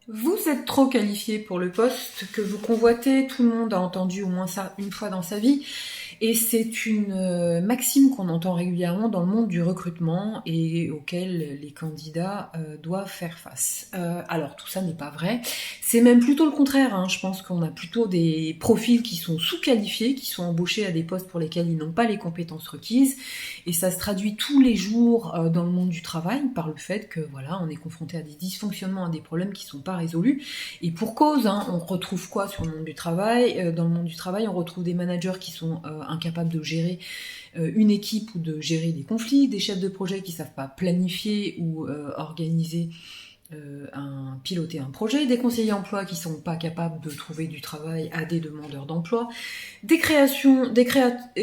Vous êtes trop qualifié pour le poste que vous convoitez, tout le monde a entendu au moins ça une fois dans sa vie, et c'est une maxime qu'on entend régulièrement dans le monde du recrutement et auquel les candidats doivent faire face. Alors tout ça n'est pas vrai, c'est même plutôt le contraire, hein. Je pense qu'on a plutôt des profils qui sont sous-qualifiés, qui sont embauchés à des postes pour lesquels ils n'ont pas les compétences requises, et ça se traduit tous les jours dans le monde du travail par le fait que voilà, on est confronté à des dysfonctionnements, à des problèmes qui sont pas résolus, et pour cause, hein. On retrouve quoi sur le monde du travail? Dans le monde du travail, on retrouve des managers qui sont incapables de gérer une équipe ou de gérer des conflits, des chefs de projet qui savent pas planifier ou organiser piloter un projet, des conseillers emploi qui sont pas capables de trouver du travail à des demandeurs d'emploi, des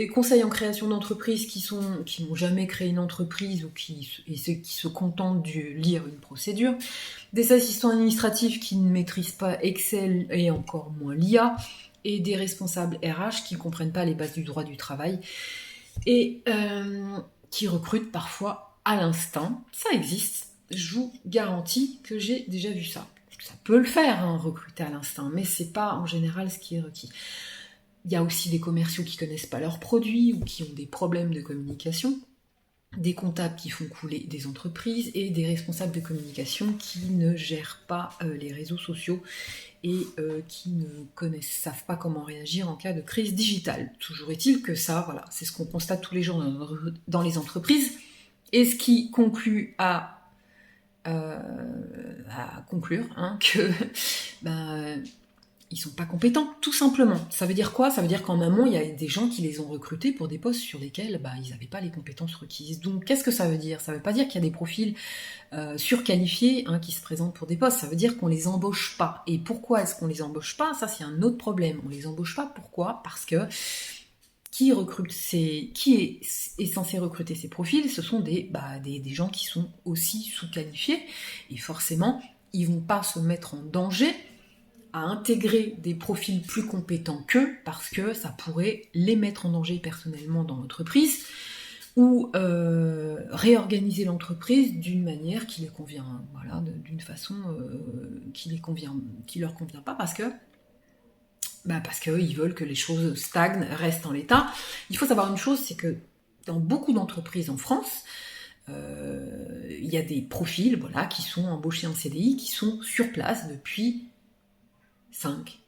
conseils en création d'entreprise qui n'ont jamais créé une entreprise ou ceux qui se contentent de lire une procédure, des assistants administratifs qui ne maîtrisent pas Excel et encore moins l'IA, et des responsables RH qui ne comprennent pas les bases du droit du travail et qui recrutent parfois à l'instinct. Ça existe. Je vous garantis que j'ai déjà vu ça. Ça peut le faire, hein, recruter à l'instinct, mais c'est pas en général ce qui est requis. Il y a aussi des commerciaux qui connaissent pas leurs produits ou qui ont des problèmes de communication, des comptables qui font couler des entreprises et des responsables de communication qui ne gèrent pas les réseaux sociaux et qui ne savent pas comment réagir en cas de crise digitale. Toujours est-il que ça, voilà, c'est ce qu'on constate tous les jours dans les entreprises, et ce qui conclut à conclure, hein, que ben, ils sont pas compétents, tout simplement. Ça veut dire quoi? Ça veut dire qu'en amont, il y a des gens qui les ont recrutés pour des postes sur lesquels ils n'avaient pas les compétences requises. Donc, qu'est-ce que ça veut dire? Ça veut pas dire qu'il y a des profils surqualifiés, hein, qui se présentent pour des postes. Ça veut dire qu'on les embauche pas. Et pourquoi est-ce qu'on les embauche pas? Ça, c'est un autre problème. On les embauche pas. Pourquoi? Parce que qui est censé recruter ces profils? Ce sont des gens qui sont aussi sous-qualifiés. Et forcément, ils vont pas se mettre en danger à intégrer des profils plus compétents qu'eux, parce que ça pourrait les mettre en danger personnellement dans l'entreprise, ou réorganiser l'entreprise d'une manière qui les convient, voilà, d'une façon qui leur convient pas, parce que ils veulent que les choses stagnent, restent en l'état. Il faut savoir une chose, c'est que dans beaucoup d'entreprises en France, il y a des profils, voilà, qui sont embauchés en CDI, qui sont sur place depuis 5,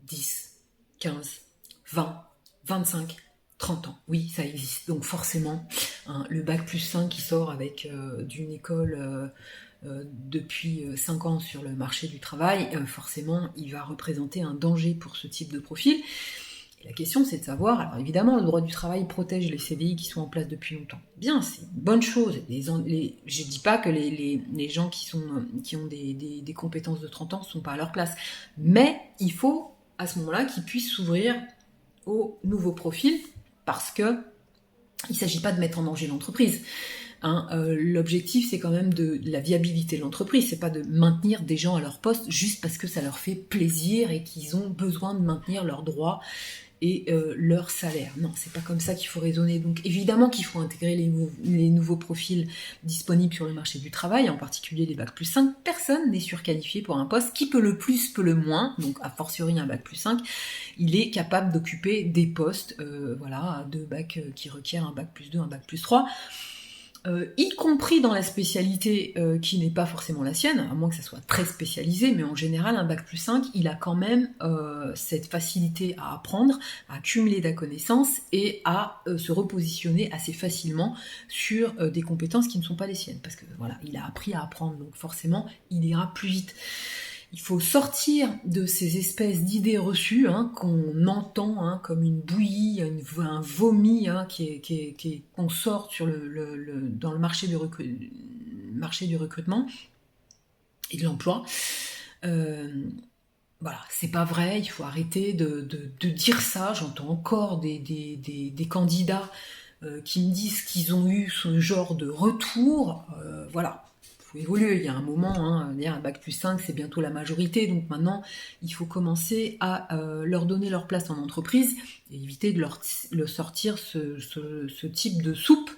10, 15, 20, 25, 30 ans. Oui, ça existe. Donc forcément, hein, le bac plus 5 qui sort avec d'une école depuis 5 ans sur le marché du travail, forcément, il va représenter un danger pour ce type de profil. Et la question, c'est de savoir, alors évidemment, le droit du travail protège les CDI qui sont en place depuis longtemps. Bien, c'est une bonne chose. Je ne dis pas que les gens qui ont des compétences de 30 ans ne sont pas à leur place. Mais il faut, à ce moment-là, qu'ils puissent s'ouvrir aux nouveaux profils, parce que il ne s'agit pas de mettre en danger l'entreprise. Hein, l'objectif, c'est quand même de la viabilité de l'entreprise. C'est pas de maintenir des gens à leur poste juste parce que ça leur fait plaisir et qu'ils ont besoin de maintenir leurs droits et leur salaire. Non, c'est pas comme ça qu'il faut raisonner. Donc évidemment qu'il faut intégrer les nouveaux profils disponibles sur le marché du travail, en particulier les bac plus 5. Personne n'est surqualifié pour un poste. Qui peut le plus, peut le moins. Donc a fortiori un bac plus 5, il est capable d'occuper des postes voilà, de bac qui requièrent un bac plus 2, un bac plus 3. Y compris dans la spécialité qui n'est pas forcément la sienne, à moins que ça soit très spécialisé, mais en général, un bac plus 5, il a quand même cette facilité à apprendre, à accumuler de la connaissance et à se repositionner assez facilement sur des compétences qui ne sont pas les siennes, parce que voilà, il a appris à apprendre, donc forcément, il ira plus vite. Il faut sortir de ces espèces d'idées reçues, hein, qu'on entend, hein, comme une bouillie, un vomi, hein, qu'on sort dans le marché du recrutement et de l'emploi. Voilà, c'est pas vrai, il faut arrêter de dire ça. J'entends encore des candidats qui me disent qu'ils ont eu ce genre de retour. Voilà, faut évoluer. Il y a un moment, hein, un bac plus 5, c'est bientôt la majorité, donc maintenant, il faut commencer à leur donner leur place en entreprise et éviter de leur sortir ce type de soupe,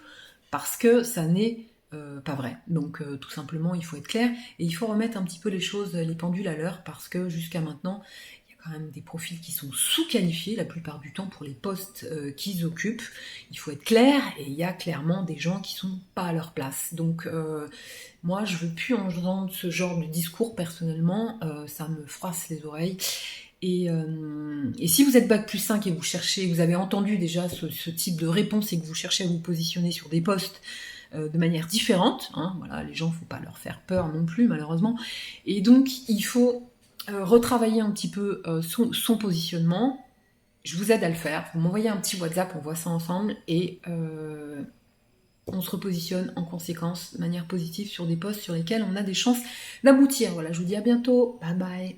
parce que ça n'est pas vrai. Donc tout simplement, il faut être clair et il faut remettre un petit peu les choses, les pendules à l'heure parce que jusqu'à maintenant, il y a quand même des profils qui sont sous-qualifiés la plupart du temps pour les postes qu'ils occupent. Il faut être clair et il y a clairement des gens qui sont pas à leur place. Donc moi, je veux plus entendre ce genre de discours personnellement, ça me froisse les oreilles. Et si vous êtes bac+5 et vous cherchez, vous avez entendu déjà ce type de réponse et que vous cherchez à vous positionner sur des postes de manière différente, hein, voilà, les gens, faut pas leur faire peur non plus malheureusement, et donc il faut retravailler un petit peu son positionnement. Je vous aide à le faire, vous m'envoyez un petit WhatsApp, on voit ça ensemble, et on se repositionne en conséquence de manière positive sur des postes sur lesquels on a des chances d'aboutir. Voilà, je vous dis à bientôt, bye bye.